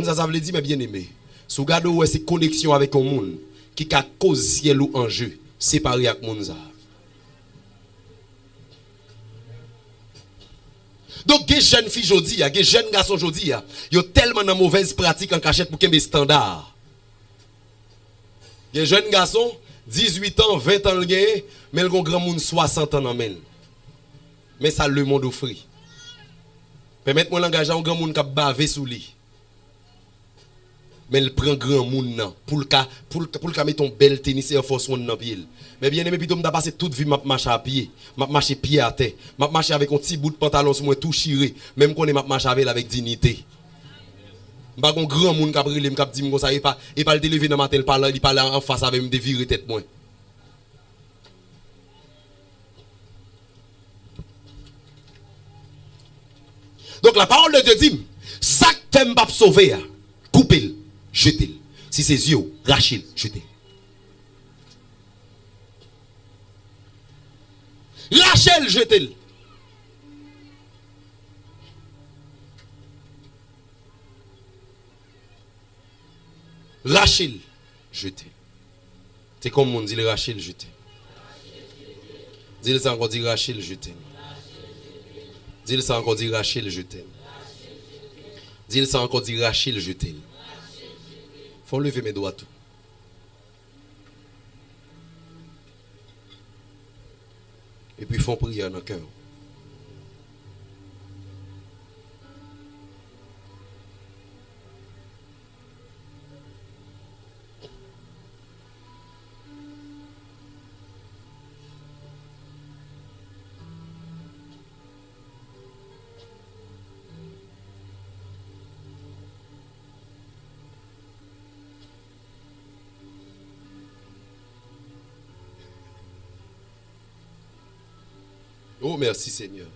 Ça veut dire, mais bien aimé, si vous regardez ces connexions avec un monde qui a cause ciel ou enjeu, séparé avec monde. Donc, les jeunes filles aujourd'hui, les jeunes garçons aujourd'hui, ils ont tellement de mauvaises pratiques en cachette pour qu'ils aient des standards. Les jeunes garçons, 18 ans, 20 ans, mais ils ont grand monde 60 ans en main. Mais ça, le monde offre. Permettez-moi l'engager un grand monde qui a bavé sous lui. Mais il prend grand monde pour le mettre ton bel tennis et force one dans pied. Mais bien aimé, plutôt m'a passé toute vie m'a marcher à pied, m'a marcher pied à terre, m'a marcher avec un petit bout de pantalon sur moi tout chiré, même qu'on est m'a marcher avec dignité. Pas un grand monde qui a brûlé, qui a dit comme ça, il pas le lever dans matin, il parle en face avec me dévirer tête moi. Donc la parole de Dieu dit, ça que t'aimes pas sauver, coupez-le, jetez-le. Si c'est yeux, rachez-le, jetez-le. Rachel, jetez-le. Rachel, jetez. C'est comme on dit Rachel, jetez. Dis-le ça encore, dit Rachel, jetez. Dis-le ça encore, dit Rachel, jetez. Dis-le ça encore, dit Rachel, jetez. Faut lever mes doigts tout. Et puis, ils font prière dans le cœur. Oh, merci Seigneur.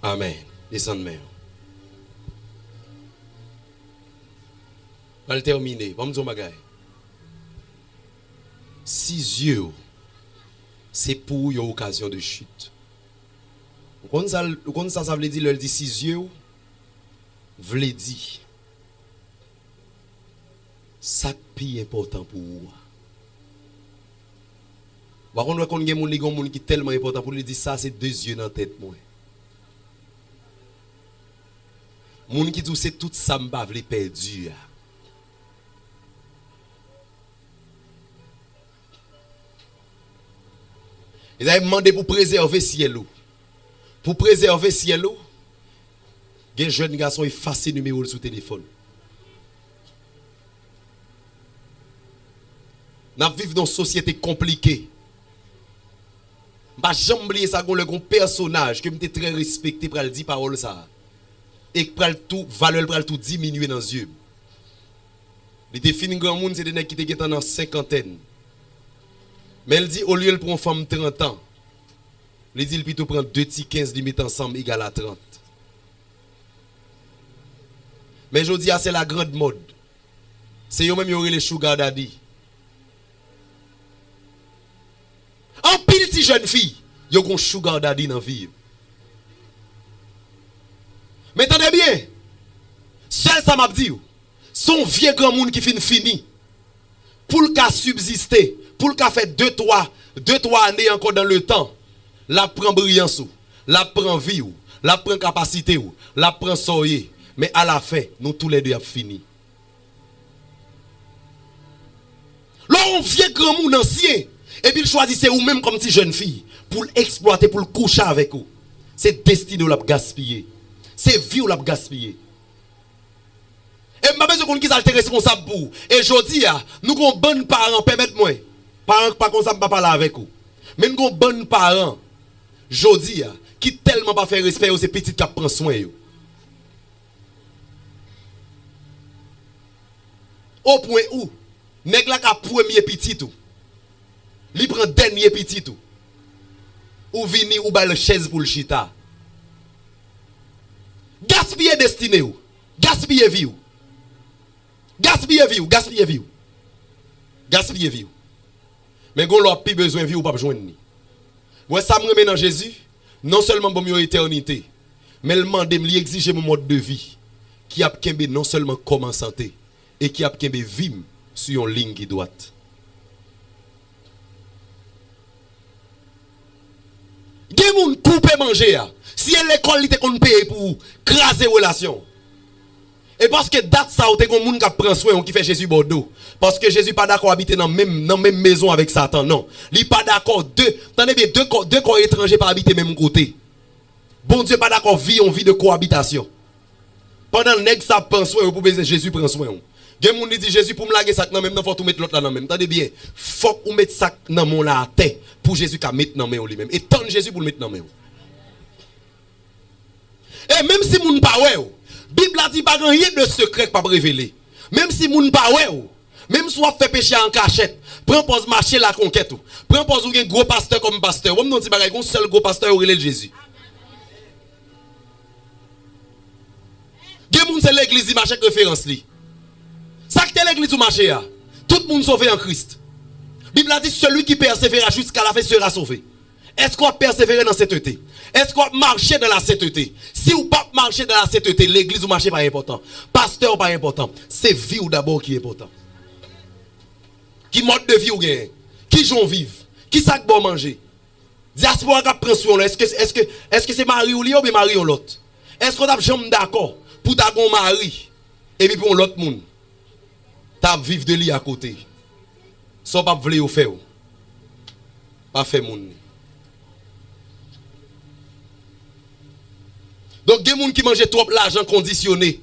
Amen. Descends de main. On va terminer. Vamos dire bagay. 6 yeux, c'est pour une occasion de chute. Quand ça veut dire, il dit 6 yeux, veut dire, ça qui est important pour vous. Par contre, quand il y a des gens qui sont tellement important pour lui dire ça, c'est 2 yeux dans la tête. Les gens qui disent c'est tout ça, je veux perdu. Ils avaient demandé pour préserver le ciel. Pour préserver le ciel, les jeunes garçons effacent le numéro sur le téléphone. Nous vivons dans une société compliquée. Je ne vais jamais oublier ça, un personnage que je suis très respecté pour le dire parole ça. Et que tout valeur pour tout diminuer dans les yeux. Il était fini grand monde, c'est des gens qui étaient dans la cinquantaine. Mais elle dit, au lieu de prendre une femme 30 ans, il dit, il plutôt prendre 2 petits 15 limites ensemble égale à 30. Mais je dis, c'est la grande mode. C'est eux même qui ont les sugar daddy. En pile de jeunes filles, ils ont un sugar daddy dans la vie. Mais attendez bien, seul ça m'a dit, son vieux grand monde qui fini, pour le cas subsister, pour le cas faire 2-3 années encore dans le temps, la prend brillance, la prend vie, la prend capacité, la prend soyer. Mais à la fin, nous tous les deux avons fini. Là, on vient grand monde ancien, et puis il choisissait ou même comme petite jeune fille, pour l'exploiter, pour le coucher avec vous. C'est destiné ou la gaspiller. C'est vie ou la gaspiller. Et je besoin qu'on qui est responsable pour. Et je dis, nous avons bon parents, permettez-moi. Parents, pas comme ça, je ne vais pas parler avec vous. Mais nous avons bon parents, je dis, qui tellement pas faire respect aux petites qui prennent soin. Au point où, nèg la ka premier petit tout. Li prend dernier petit tout. Ou vini ou ba le chaise pour le chita. Gaspiller destiné ou. Gaspiller vie ou. Gaspiller vie ou, gaspiller vie ou. Gaspiller vie ou. Mais gon l'autre plus besoin de vie ou pas besoin de ni. Ouais, ça me remet dans Jésus, non seulement pour mon éternité, mais le demande me exige mon mode de vie qui a kembe non seulement comme santé et qui a kembe vim sur une ligne qui droite. Gen moun couper manger ya. Si l'école li te kon paye pour craser relation. Et parce que date ça ou te kon moun qui prend soin qui fait Jésus Bordeaux. Parce que Jésus pas d'accord habiter dans même maison avec Satan non. Li pas d'accord attendez bien deux corps étrangers pas habiter même côté. Bon Dieu pas d'accord vie on vie de cohabitation. Pendant nèg ça prend soin pour baiser Jésus prend soin. Gen moun dit Jésus pour me laguer sac nan même nan faut tout mettre l'autre là nan même. Attendez bien, faut ou mettre sac nan mon là à terre pour Jésus ka mettre nan main lui-même. Et tant Jésus pour le mettre nan main. Et même si moun pa wè Bible a dit pas rien de secret pas révélé. Même si moun pa wè même si on fait péché en cachette, prends pause marcher la conquête ou. Prends pause ou gen gros pasteur comme pasteur. Ou non ti bagay gon seul gros pasteur ou relève Jésus. Gen moun c'est l'église marche avec référence li. Ça que l'église ou marché a. Tout le monde sauvé en Christ. Bible a dit celui qui persévère jusqu'à la fin sera sauvé. Est-ce qu'on persévérer dans cette sainteté? Est-ce qu'on marcher dans la sainteté? Si ou pas marcher dans la sainteté, l'église ou marcher pas important. Pasteur pas important. C'est vie ou d'abord qui est important. Qui mode de vie ou gagne? Qui j'en vive? Qui sac bon manger? Diaspora qui prend soin. Est-ce que c'est Marie ou bien Marie ou l'autre? Est-ce qu'on a jamais d'accord pour ta gon mari et puis pour l'autre monde? T'as vivre de lui à côté. Sans pas vle ou faire. Pas fait moun. Donc des gens qui mangent trop l'argent conditionné.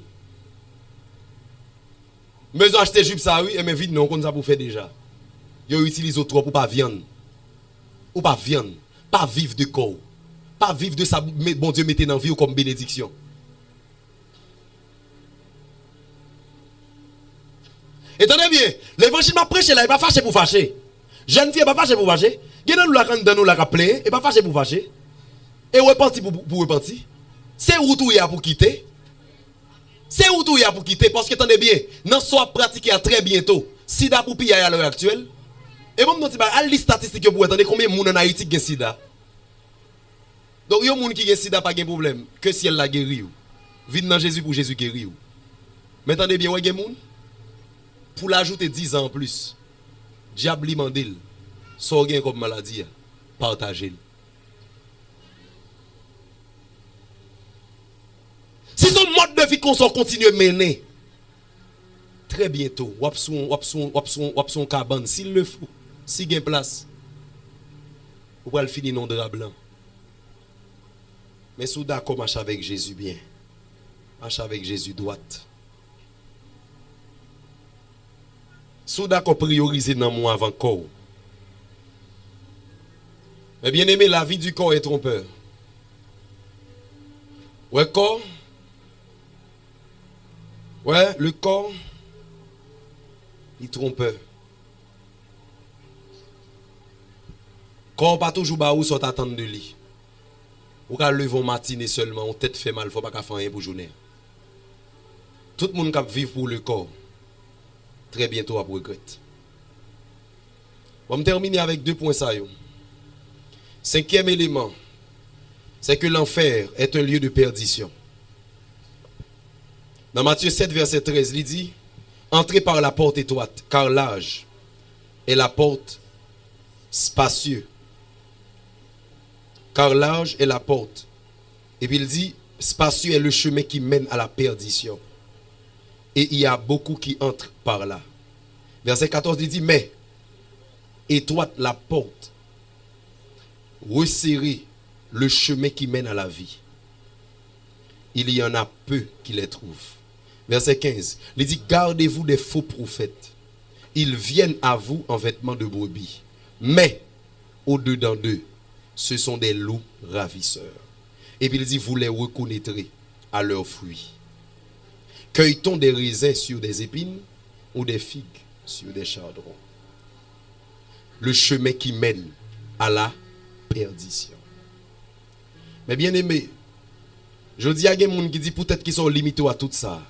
Mais ils ont acheté jupe ça oui, mais vite non qu'on ça pour faire déjà. Ils utilisent trop pour pas viande. Ou pas viande, pas vivre de corps. Pas vivre de ça bon Dieu mettez dans vie ou comme bénédiction. Et tenez bien, l'évangile m'a prêché là, il pas fâché pour fâcher. Jeune fille pas fâché pour fâcher. Gen nous la quand dans nous la plein et pas fâché pour fâcher. Et reparti pour repartir. C'est où tout y a pour quitter. C'est où tout y a pour quitter parce que tenez bien, non soit pratiqué à très bientôt. Sida pour piller à l'heure actuelle. Et bon nous ti ba al li statistique pour attendre combien moun en Haïti gen sida. Donc yon moun qui gen sida pas gen problème que si elle la guéri ou. Vite dans Jésus pour Jésus guéri ou. Mais attendez bien ouais gen moun pour l'ajouter 10 ans en plus. Diable li mandel. So gen comme maladie, partagez. Si son mode de vie qu'on s'en continue mener, très bientôt, wap son cabane, s'il le faut, si gen place, ou va le finir non drap blanc. Mais si vous d'accord marche avec Jésus bien, marche avec Jésus droite. Si vous d'accord prioriser dans moi avant corps. Mais bien aimé, la vie du corps est trompeur. Ouais, corps. Ouais, le corps, il trompeur. Corps pas toujours ba ou sont attendre de lui. Ou ka lever matinée seulement, on tête fait mal, faut pas ka faire rien pour journée. Tout le monde qui vivre pour le corps, très bientôt à regrette. On va terminer avec 2 points ça yo. 5e élément, c'est que l'enfer est un lieu de perdition. Dans Matthieu 7, verset 13, il dit, entrez par la porte étroite, car large est la porte spacieux. Car large est la porte. Et puis il dit, spacieux est le chemin qui mène à la perdition. Et il y a beaucoup qui entrent par là. Verset 14, il dit, mais étroite la porte, resserrez le chemin qui mène à la vie. Il y en a peu qui les trouvent. Verset 15, il dit, gardez-vous des faux prophètes. Ils viennent à vous en vêtements de brebis. Mais, au-dedans d'eux, ce sont des loups ravisseurs. Et puis il dit, vous les reconnaîtrez à leurs fruits. Cueille-t-on des raisins sur des épines ou des figues sur des chardons? Le chemin qui mène à la perdition. Mais bien aimé, je dis à des gens qui disent peut-être qu'ils sont limités à tout ça.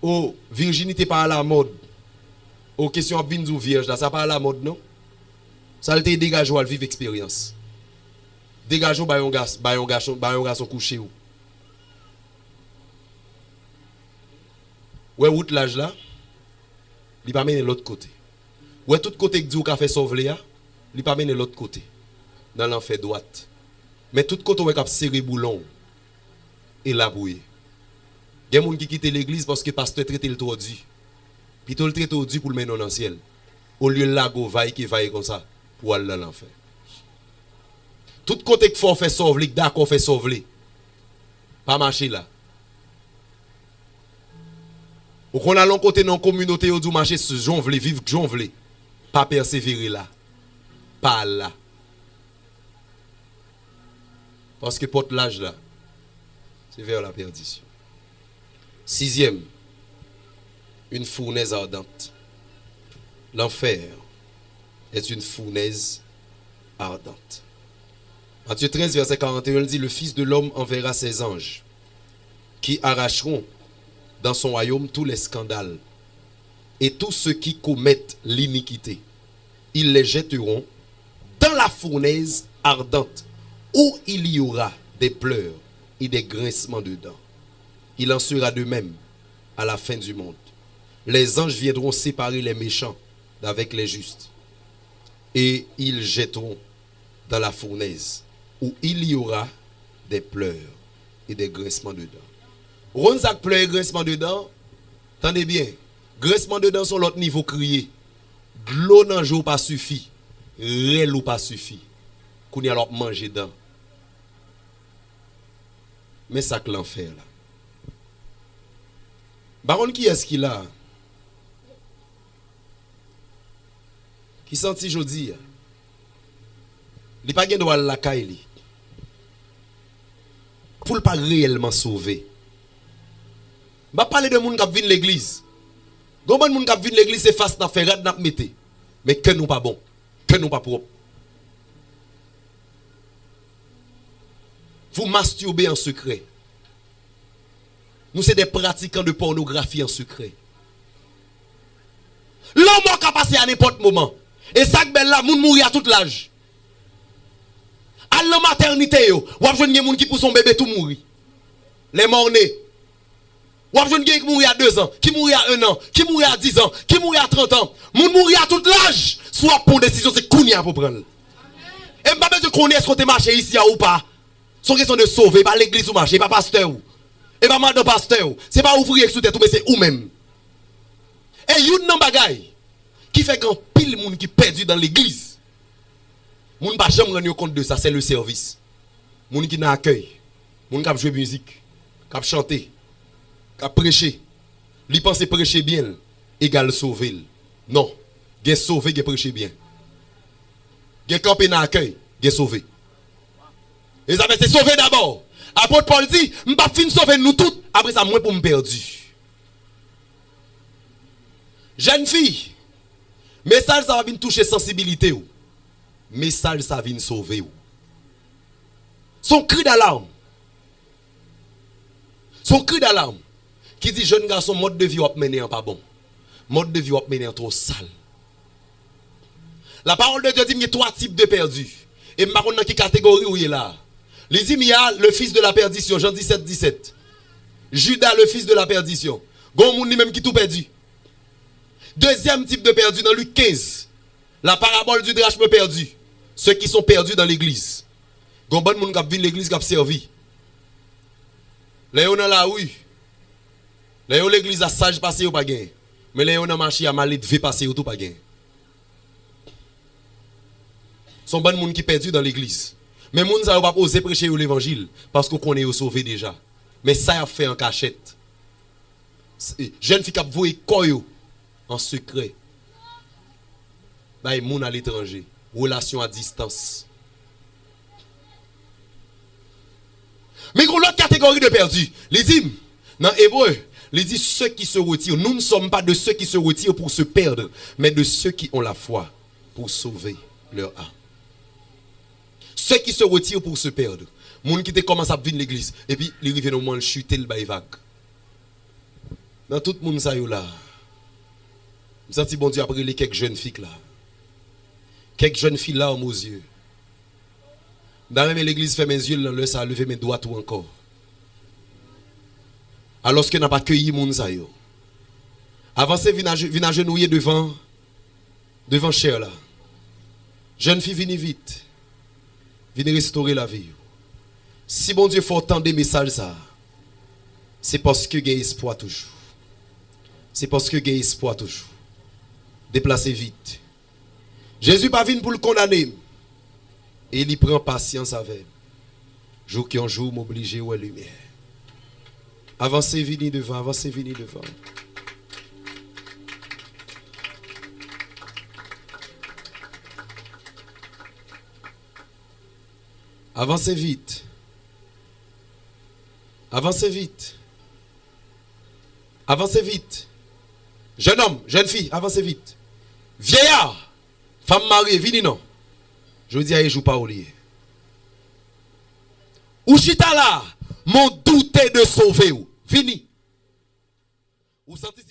Oh, virginité pas à la mode. Aux questions à venir ou vierge là, ça pas à la mode non? Ça le te dégage ou vivre expérience. Dégage ou ba yon garçon couché ou. Ouais route l'âge là, il pas mener l'autre côté. Ouais tout côté que dit ou ka fait sauver là, il pas mener l'autre côté. Dans l'enfer droite. Mais tout côté où cap serré boulon et la bouille. Il y a des gens qui quittent l'église parce que le pasteur traite le tordu. Puis tout le traite tordu pour le mener dans le ciel. Au lieu de la go vaille qui vaille comme ça pour aller dans l'enfer. Tout côté qu'il faut faire sauver, d'accord fait sauver. Pas marcher là. Ou qu'on a l'un côté dans la communauté ou du marché ce j'en vle vivre j'en vle. Pas persévérer là. Pas là. Parce que porte l'âge là, c'est vers la perdition. Sixième, une fournaise ardente. L'enfer est une fournaise ardente. Matthieu 13, verset 41, il dit, le Fils de l'homme enverra ses anges qui arracheront dans son royaume tous les scandales et tous ceux qui commettent l'iniquité. Ils les jetteront dans la fournaise ardente où il y aura des pleurs et des grincements de dents. Il en sera de même à la fin du monde. Les anges viendront séparer les méchants d'avec les justes. Et ils jetteront dans la fournaise où il y aura des pleurs et des grincements de dents. Ronzak pleurs et grincements de dents, attendez bien, grincements de dents sont l'autre niveau crié. De l'eau dans jour pas suffit, réel ou pas suffit. Qu'on y a alors manger dents. Mais ça que l'enfer là. Baron qui est-ce qu'il a? Qui senti jodi? Il pas gen droit la caille. Pour pas réellement sauver. Ba parler de moun qui vinn l'église. Gon moun qui vinn l'église c'est face n'a faire n'a metté. Mais que nous pas bon, que nous pas propre. Vous masturbez en secret. Nous sommes des pratiquants de pornographie en secret. L'homme qui a passé à n'importe moment. Et ça, ben là, moun mourir à tout l'âge. À la maternité, ou avez des gens qui pour son bébé tout mourir. Les morts-nés. Ou avez des gens qui mourir à 2 ans, qui mourir à 1 an, qui mourir à 10 ans, qui mourir à 30 ans. Moun mourir à tout l'âge. Soit pour décision, c'est Kounia pour prendre. Et pas besoin de connaître est-ce que tu marché ici ou pas. C'est question de sauver, pas l'église ou marché, pas pasteur ou. Et pas madame pasteur, c'est pas ouvrier sous tête, mais c'est ou même. Et yon nan bagay qui fait grand pile moun qui perdu dans l'église. Moun pas jamais rendre compte de ça, c'est le service. Moun qui n'a accueil, moun qui a joué musique, qui a chanté, qui a prêché. Li pense prêcher bien égal sauver. Non, gen sauver, gen prêcher bien. Gen campé dans accueil, gen sauver. Et ça c'est sauver d'abord. Apôtre Paul dit, m'pas fin sauver nous toutes, après ça moi pour me perdu. Jeune fille, message ça va venir toucher sensibilité ou. Message ça vient sauver ou. Son cri d'alarme. Son cri d'alarme qui dit jeune garçon mode de vie ou mené en pas bon. Mode de vie ou mené en trop sale. La parole de Dieu dit qu'il y a 3 types de perdus. Et marron dans quelle catégorie où il est là. Il dit il y a le fils de la perdition, Jean 17, 17. Judas le fils de la perdition. Gon moun ni même qui tout perdu. Deuxième type de perdu dans Luc 15. La parabole du drachme perdu. Ceux qui sont perdus dans l'église. Gon bon moun k'ap vinn l'église k'ap servi. Là on dans la rue. Là on l'église a sage passé ou pas gain. Mais là on a marché à mal de passer ou tout pas gain. Son bon moun qui perdu dans l'église. Mais moun ça pas oser prêcher l'évangile parce qu'on connaît au sauvé déjà. Mais ça a fait en cachette. Jeune fille qui a voué koyo en secret. Bah moun à l'étranger, relation à distance. Mais l'autre catégorie de perdus, les dit dans hébreu, les dit ceux qui se retirent, nous ne sommes pas de ceux qui se retirent pour se perdre, mais de ceux qui ont la foi pour sauver leur âme. Ceux qui se retirent pour se perdre. Moun qui te commence à venir l'église et puis ils reviennent au moment de chuter le bail vague. Dans tout le monde ça yo là. Je sens bon Dieu après les quelques jeunes filles là. Quelques jeunes filles là aux yeux. Dans même l'église fait mes yeux là, ça a levé mes doigts tout encore. Alors que n'a pas cueilli moun sa yo. Avancez vina genouiller devant cher là. Jeune fille venez vite. Venez restaurer la vie. Si bon Dieu faut entendre des messages ça, c'est parce que il y a espoir toujours. C'est parce que il y a espoir toujours. Déplacez vite. Jésus pas venu pour le condamner. Et il prend patience avec. Jour qui en jour m'oblige ou lumière. Avancez, venez devant, avancez, venez devant. Avancez vite. Avancez vite. Avancez vite. Jeune homme, jeune fille, avancez vite. Vieillard, femme mariée, venez non. Je dis à eux, je pas au lieu. Ou chita là, mon douté de sauver ou. Fini. Ou sentez